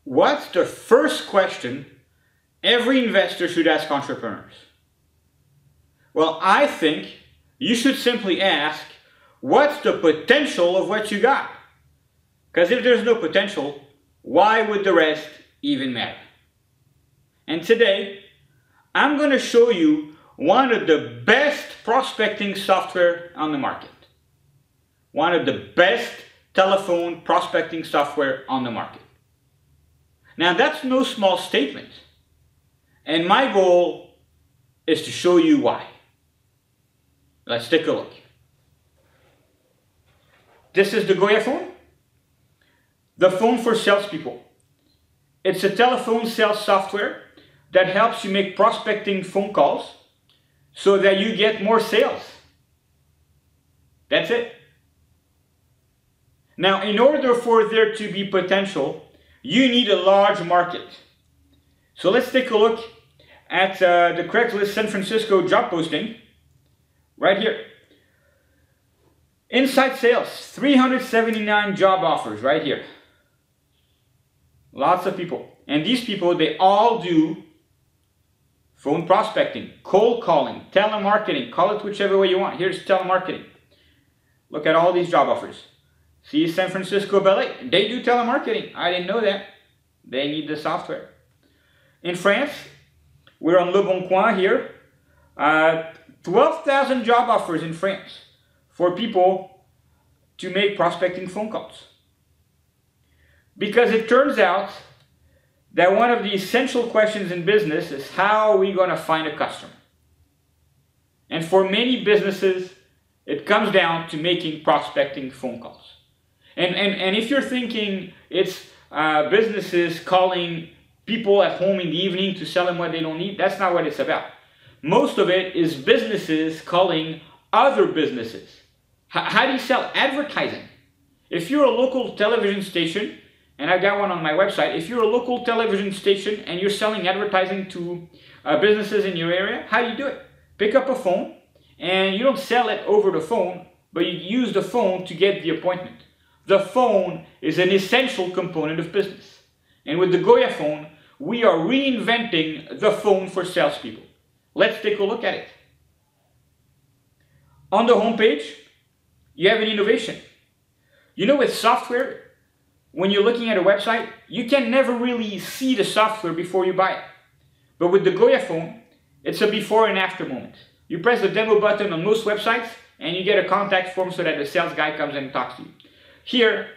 What's the first question every investor should ask entrepreneurs? Well, I think you should simply ask, what's the potential of what you got? Because if there's no potential, why would the rest even matter? And today, I'm going to show you one of the best prospecting software on the market. One of the best telephone prospecting software on the market. Now, that's no small statement. And my goal is to show you why. Let's take a look. This is the goyaPhone, the phone for salespeople. It's a telephone sales software that helps you make prospecting phone calls so that you get more sales. That's it. Now, in order for there to be potential, you need a large market. So let's take a look at the Craigslist San Francisco job posting right here. Inside sales, 379 job offers right here. Lots of people. And these people, they all do phone prospecting, cold calling, telemarketing, call it whichever way you want. Here's telemarketing. Look at all these job offers. See San Francisco Ballet, they do telemarketing. I didn't know that. They need the software. In France, we're on Le Bon Coin here. 12,000 job offers in France for people to make prospecting phone calls. Because it turns out that one of the essential questions in business is, how are we going to find a customer? And for many businesses, it comes down to making prospecting phone calls. And if you're thinking it's businesses calling people at home in the evening to sell them what they don't need, that's not what it's about. Most of it is businesses calling other businesses. How do you sell? Advertising. If you're a local television station, and I've got one on my website, if you're a local television station and you're selling advertising to businesses in your area, how do you do it? Pick up a phone, and you don't sell it over the phone, but you use the phone to get the appointment. The phone is an essential component of business. And with the goyaPhone, we are reinventing the phone for salespeople. Let's take a look at it. On the home page, you have an innovation. You know, with software, when you're looking at a website, you can never really see the software before you buy it. But with the goyaPhone, it's a before and after moment. You press the demo button on most websites, and you get a contact form so that the sales guy comes in and talks to you. Here,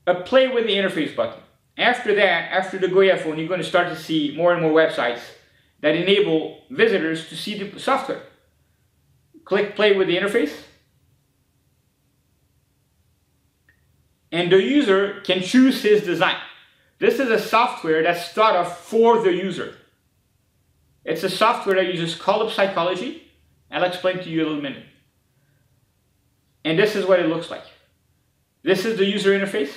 a play with the interface button. After that, after the goyaPhone, you're going to start to see more and more websites that enable visitors to see the software. Click play with the interface. And the user can choose his design. This is a software that's thought of for the user. It's a software that uses call-up psychology. I'll explain to you in a little minute. And this is what it looks like. This is the user interface.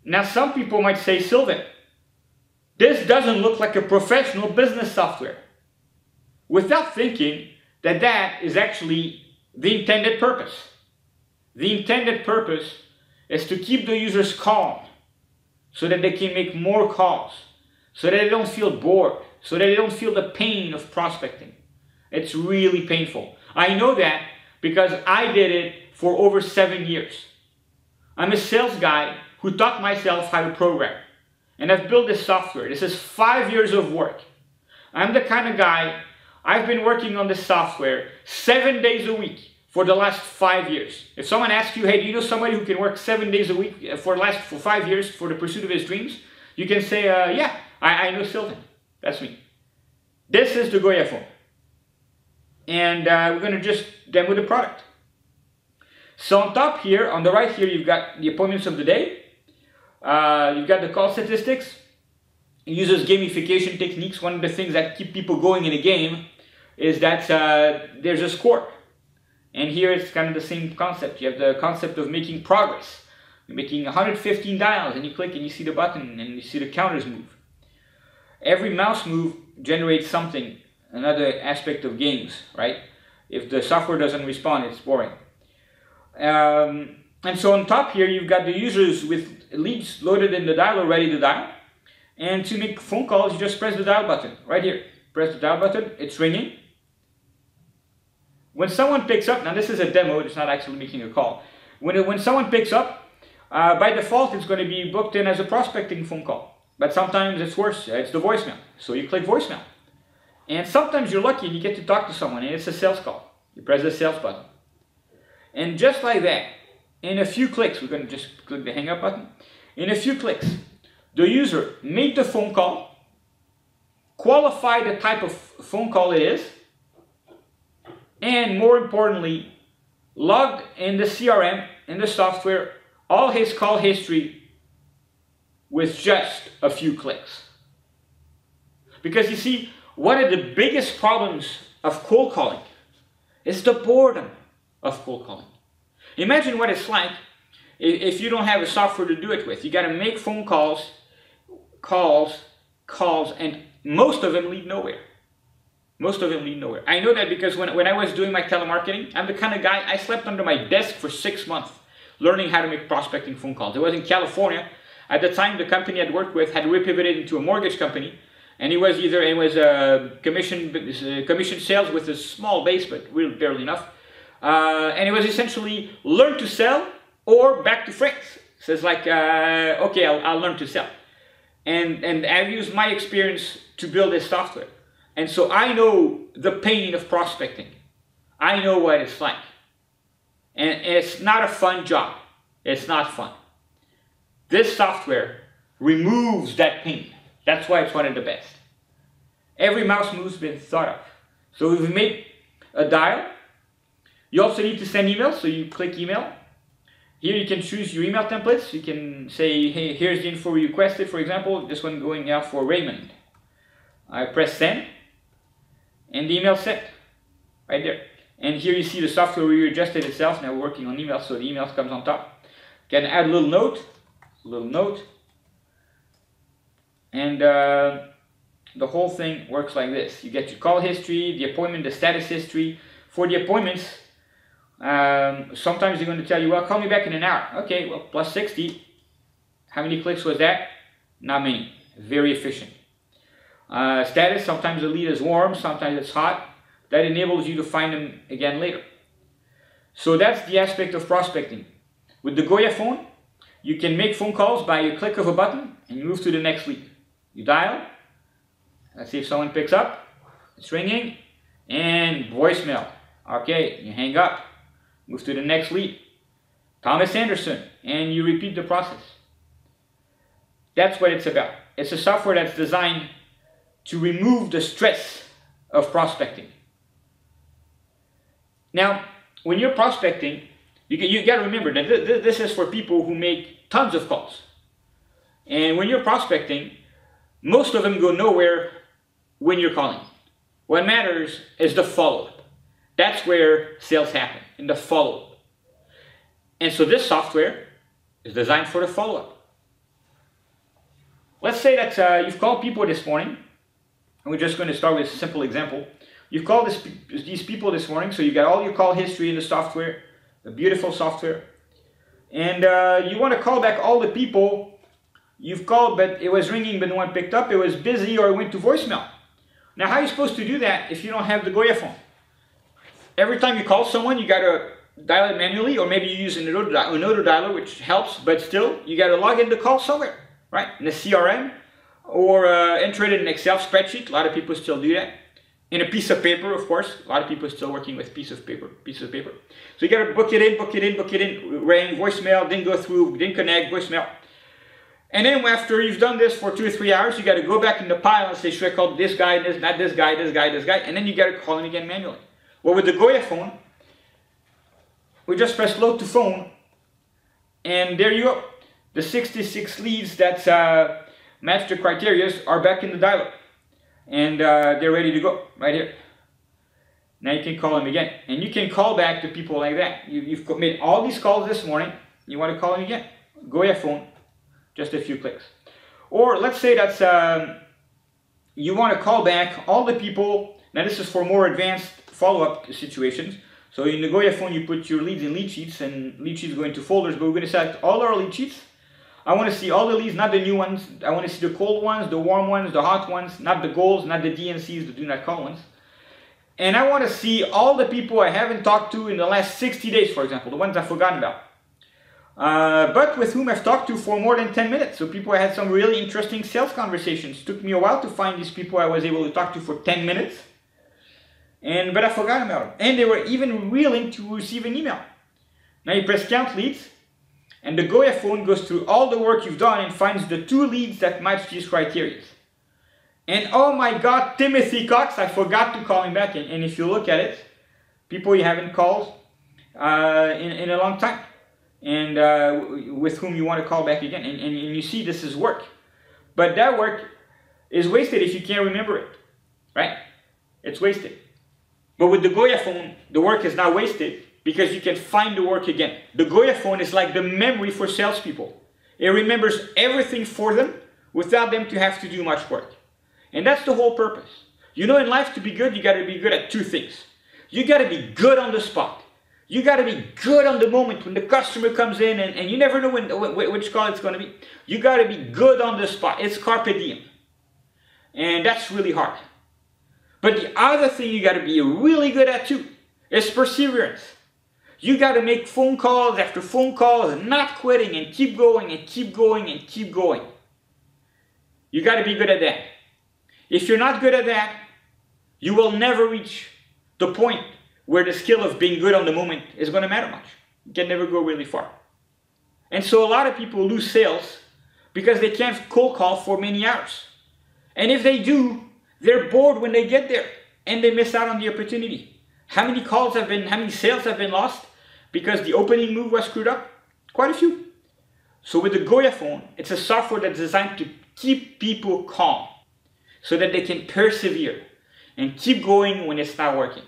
Now, some people might say, Sylvain, this doesn't look like a professional business software. Without thinking that that is actually the intended purpose. The intended purpose is to keep the users calm so that they can make more calls, so that they don't feel bored, so that they don't feel the pain of prospecting. It's really painful. I know that because I did it for over 7 years. I'm a sales guy who taught myself how to program. And I've built this software. This is 5 years of work. I'm the kind of guy, I've been working on this software 7 days a week for the last 5 years. If someone asks you, hey, do you know somebody who can work 7 days a week for 5 years for the pursuit of his dreams? You can say, yeah, I know Sylvain. That's me. This is the goyaPhone. And we're going to just demo the product. So on top here, on the right here, you've got the appointments of the day. You've got the call statistics. It uses gamification techniques. One of the things that keep people going in a game is that there's a score. And here it's kind of the same concept. You have the concept of making progress. You're making 115 dials, and you click and you see the button and you see the counters move. Every mouse move generates something, another aspect of games, right? If the software doesn't respond, it's boring. And so on top here, you've got the users with leads loaded in the dialer ready to dial. And to make phone calls, you just press the dial button right here. Press the dial button, it's ringing. When someone picks up, now this is a demo, it's not actually making a call. When someone picks up, by default it's going to be booked in as a prospecting phone call. But sometimes it's worse, it's the voicemail. So you click voicemail. And sometimes you're lucky and you get to talk to someone and it's a sales call. You press the sales button. And just like that, in a few clicks, we're going to just click the hang up button. In a few clicks, the user made the phone call, qualify the type of phone call it is, and more importantly, logged in the CRM, in the software, all his call history with just a few clicks. Because you see, one of the biggest problems of cold calling is the boredom of cold calling. Imagine what it's like if you don't have a software to do it with. You got to make phone calls, and most of them lead nowhere. Most of them lead nowhere. I know that because when I was doing my telemarketing, I'm the kind of guy, I slept under my desk for 6 months learning how to make prospecting phone calls. I was in California. At the time, the company I'd worked with had repivoted into a mortgage company, and it was commission sales with a small base, but really barely enough. And it was essentially learn to sell or back to France. So it's like, okay, I'll learn to sell. And I've used my experience to build this software. And so I know the pain of prospecting. I know what it's like. And it's not a fun job. It's not fun. This software removes that pain. That's why it's one of the best. Every mouse move's been thought of. So we've made a dial. You also need to send emails, so you click email. Here you can choose your email templates. You can say, hey, here's the info you requested. For example, this one going out for Raymond. I press send, and the email sent, right there. And here you see the software readjusted itself. Now we're working on email, so the email comes on top. You can add a little note, and the whole thing works like this. You get your call history, the appointment, the status history. For the appointments, sometimes they're going to tell you, well, call me back in an hour. Okay, well, plus 60. How many clicks was that? Not many. Very efficient. Status, sometimes the lead is warm, sometimes it's hot. That enables you to find them again later. So that's the aspect of prospecting. With the goyaPhone, you can make phone calls by a click of a button and you move to the next lead. You dial. Let's see if someone picks up. It's ringing. And voicemail. Okay, you hang up. Move to the next lead. Thomas Anderson. And you repeat the process. That's what it's about. It's a software that's designed to remove the stress of prospecting. Now, when you're prospecting, you got to remember that this is for people who make tons of calls. And when you're prospecting, most of them go nowhere when you're calling. What matters is the follow-up. That's where sales happen, in the follow-up. And so this software is designed for the follow-up. Let's say that you've called people this morning, and we're just going to start with a simple example. You've called these people this morning, so you got all your call history in the software, the beautiful software, and you want to call back all the people you've called, but it was ringing, but no one picked up, it was busy, or it went to voicemail. Now, how are you supposed to do that if you don't have the goyaPhone? Every time you call someone, you got to dial it manually, or maybe you use an auto dialer, which helps, but still, you got to log in the call somewhere, right? In the CRM, or enter it in an Excel spreadsheet. A lot of people still do that. In a piece of paper, of course. A lot of people are still working with pieces of paper. So you got to book it in, rang, voicemail, didn't go through, didn't connect, voicemail. And then after you've done this for 2 or 3 hours, you got to go back in the pile and say, should I call this guy, this guy, and then you got to call him again manually. Well, with the goyaPhone, we just press load to phone, and there you go. The 66 leads that match the criteria are back in the dialer. And they're ready to go, right here. Now you can call them again. And you can call back to people like that. You've made all these calls this morning. You want to call them again. goyaPhone, just a few clicks. Or let's say that you want to call back all the people. Now this is for more advanced follow-up situations. So in the goyaPhone, you put your leads in lead sheets, and lead sheets go into folders. But we're going to select all our lead sheets, I want to see all the leads, not the new ones. I want to see the cold ones, the warm ones, the hot ones, not the golds, not the DNCs, the do not call ones. And I want to see all the people I haven't talked to in the last 60 days, for example, the ones I've forgotten about. But with whom I've talked to for more than 10 minutes. So people I had some really interesting sales conversations. It took me a while to find these people I was able to talk to for 10 minutes. But I forgot about them. And they were even willing to receive an email. Now you press count leads. And the goyaPhone goes through all the work you've done and finds the 2 leads that match these criteria. And oh my God, Timothy Cox, I forgot to call him back. And if you look at it, people you haven't called in a long time. And with whom you want to call back again. And you see this is work. But that work is wasted if you can't remember it. Right? It's wasted. But with the goyaPhone, the work is not wasted because you can find the work again. The goyaPhone is like the memory for salespeople. It remembers everything for them without them to have to do much work. And that's the whole purpose. You know, in life to be good, you got to be good at 2 things. You got to be good on the spot. You got to be good on the moment when the customer comes in and you never know which call it's going to be. You got to be good on the spot. It's carpe diem. And that's really hard. But the other thing you got to be really good at too is perseverance. You got to make phone calls after phone calls and not quitting and keep going and keep going and keep going. You got to be good at that. If you're not good at that, you will never reach the point where the skill of being good on the moment is going to matter much. You can never go really far. And so a lot of people lose sales because they can't cold call for many hours. And if they do, they're bored when they get there and they miss out on the opportunity. How many sales have been lost because the opening move was screwed up? Quite a few. So with the goyaPhone, it's a software that's designed to keep people calm so that they can persevere and keep going when it's not working.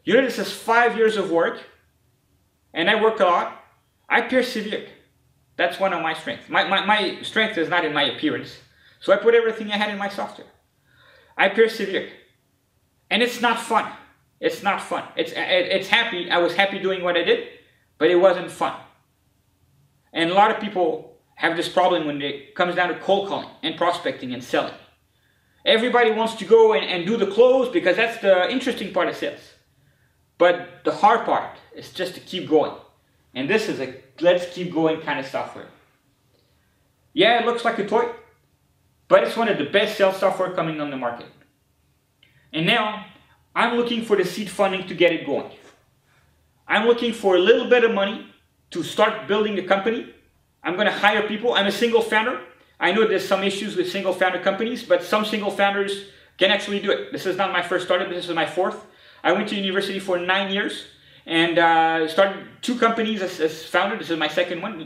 You know, this is 5 years of work and I work a lot. I persevered. That's one of my strengths. My strength is not in my appearance. So I put everything I had in my software. I persevered. And it's not fun. It's not fun. It's happy. I was happy doing what I did, but it wasn't fun. And a lot of people have this problem when it comes down to cold calling and prospecting and selling. Everybody wants to go and do the close because that's the interesting part of sales. But the hard part is just to keep going. And this is a let's keep going kind of software. Yeah, it looks like a toy, but it's one of the best sales software coming on the market. And now, I'm looking for the seed funding to get it going. I'm looking for a little bit of money to start building the company. I'm going to hire people. I'm a single founder. I know there's some issues with single founder companies, but some single founders can actually do it. This is not my first startup. This is my 4th. I went to university for 9 years and started 2 companies as founder. This is my 2nd one. The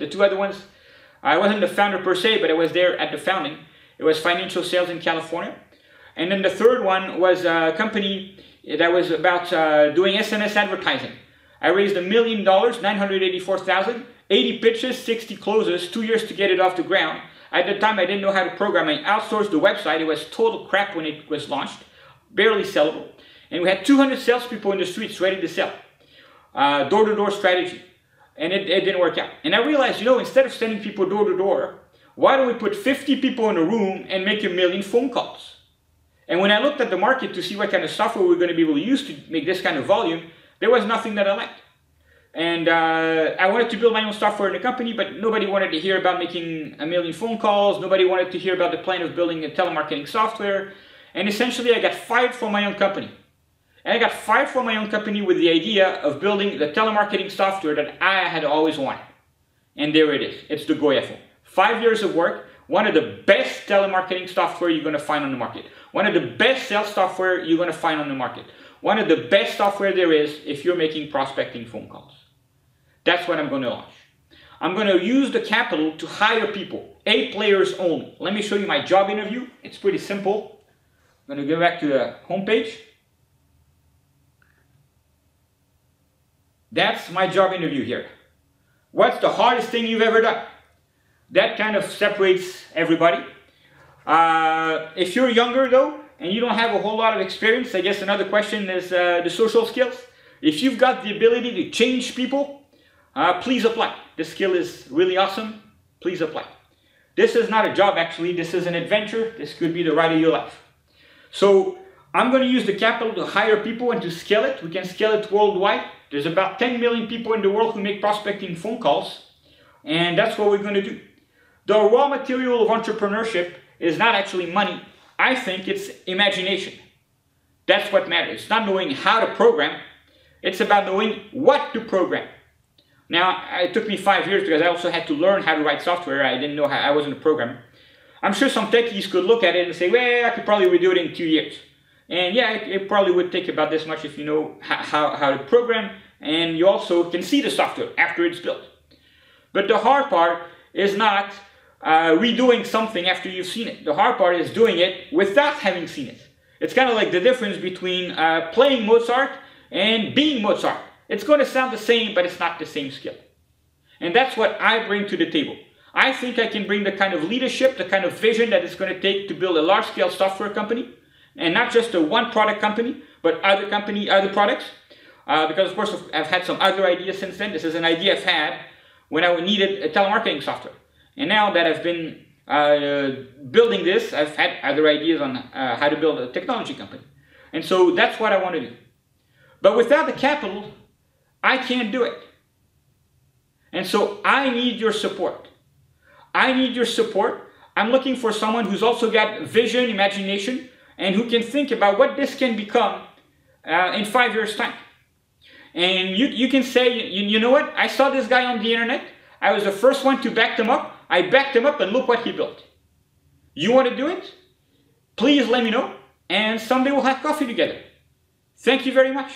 two other ones, I wasn't the founder per se, but I was there at the founding. It was financial sales in California. And then the 3rd one was a company that was about doing SMS advertising. I raised $1 million, $984,000, 80 pitches, 60 closes, 2 years to get it off the ground. At the time, I didn't know how to program. I outsourced the website. It was total crap when it was launched, barely sellable. And we had 200 salespeople in the streets ready to sell. Door-to-door strategy. And it didn't work out. And I realized, you know, instead of sending people door-to-door, why don't we put 50 people in a room and make 1 million phone calls? And when I looked at the market to see what kind of software we're going to be able to use to make this kind of volume, there was nothing that I liked. And I wanted to build my own software in the company, but nobody wanted to hear about making 1 million phone calls. Nobody wanted to hear about the plan of building a telemarketing software. And essentially, I got fired from my own company. And I got fired from my own company with the idea of building the telemarketing software that I had always wanted. And there it is. It's the goyaPhone. 5 years of work. One of the best telemarketing software you're going to find on the market. One of the best sales software you're going to find on the market. One of the best software there is if you're making prospecting phone calls. That's what I'm going to launch. I'm going to use the capital to hire people. 8 players only. Let me show you my job interview. It's pretty simple. I'm going to go back to the home page. That's my job interview here. What's the hardest thing you've ever done? That kind of separates everybody. If you're younger though, and you don't have a whole lot of experience, I guess another question is the social skills. If you've got the ability to change people, please apply. This skill is really awesome. please apply. This is not a job actually, this is an adventure. This could be the ride of your life. So I'm going to use the capital to hire people and to scale it. We can scale it worldwide. There's about 10 million people in the world who make prospecting phone calls. And that's what we're going to do. The raw material of entrepreneurship is not actually money. I think it's imagination. That's what matters. It's not knowing how to program. It's about knowing what to program. Now, it took me 5 years because I also had to learn how to write software. I didn't know how, I wasn't a programmer. I'm sure some techies could look at it and say, well, I could probably redo it in 2 years. And yeah, it probably would take about this much if you know how to program, and you also can see the software after it's built. But the hard part is not redoing something after you've seen it. The hard part is doing it without having seen it. It's kind of like the difference between playing Mozart and being Mozart. It's going to sound the same, but it's not the same skill. And that's what I bring to the table. I think I can bring the kind of leadership, the kind of vision that it's going to take to build a large-scale software company, and not just a one-product company, but other products. Because of course I've had some other ideas since then. This is an idea I've had when I needed a telemarketing software. And now that I've been building this, I've had other ideas on how to build a technology company. And so that's what I want to do. But without the capital, I can't do it. And so I need your support. I need your support. I'm looking for someone who's also got vision, imagination, and who can think about what this can become in 5 years' time. And you can say, you know what, I saw this guy on the internet. I was the first one to back them up. I backed him up and look what he built. You want to do it? Please let me know, and someday we'll have coffee together. Thank you very much.